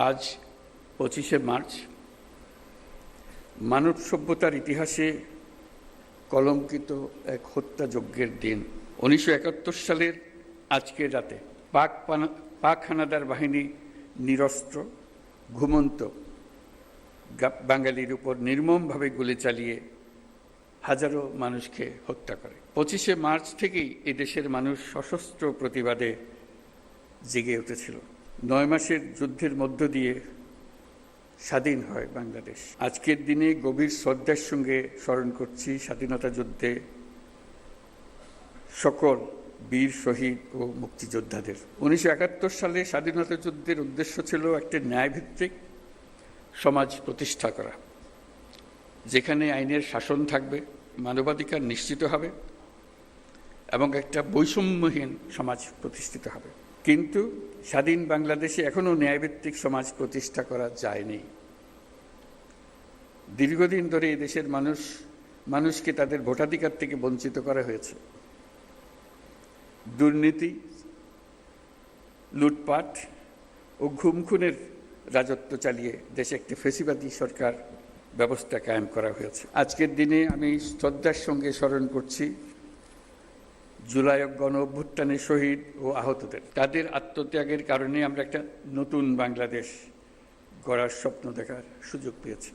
আজ 25শে মার্চ মানব সভ্যতার ইতিহাসে কলঙ্কিত এক হত্যাযজ্ঞের দিন। 1971 সালের আজকের রাতে পাক হানাদার বাহিনী নিরস্ত্র ঘুমন্ত বাঙালির উপর নির্মমভাবে গুলি চালিয়ে হাজারো মানুষকে হত্যা করে। 25শে মার্চ থেকেই এদেশের মানুষ সশস্ত্র প্রতিবাদে জেগে উঠেছিল। 9 মাসের যুদ্ধের মধ্য দিয়ে স্বাধীন হয় বাংলাদেশ। আজকের দিনে গভীর শ্রদ্ধার সঙ্গে স্মরণ করছি স্বাধীনতা যুদ্ধে সকল বীর শহীদ ও মুক্তিযোদ্ধাদের। 1971 সালে স্বাধীনতা যুদ্ধের উদ্দেশ্য ছিল একটি ন্যায়ভিত্তিক সমাজ প্রতিষ্ঠা করা, যেখানে আইনের শাসন থাকবে, মানবাধিকার নিশ্চিত হবে এবং একটা বৈষম্যহীন সমাজ প্রতিষ্ঠিত হবে। কিন্তু স্বাধীন বাংলাদেশে এখনও ন্যায়ভিত্তিক সমাজ প্রতিষ্ঠা করা যায়নি। দীর্ঘদিন ধরে এই দেশের মানুষকে তাদের ভোটাধিকার থেকে বঞ্চিত করা হয়েছে। দুর্নীতি, লুটপাট ও খুনের রাজত্ব চালিয়ে দেশে একটি ফ্যাসিবাদী সরকার ব্যবস্থা কায়েম করা হয়েছে। আজকের দিনে আমি শ্রদ্ধার সঙ্গে স্মরণ করছি জুলাই গণ অভ্যুত্থানের শহীদ ও আহতদের। তাদের আত্মত্যাগের কারণে আমরা একটা নতুন বাংলাদেশ গড়ার স্বপ্ন দেখার সুযোগ পেয়েছি।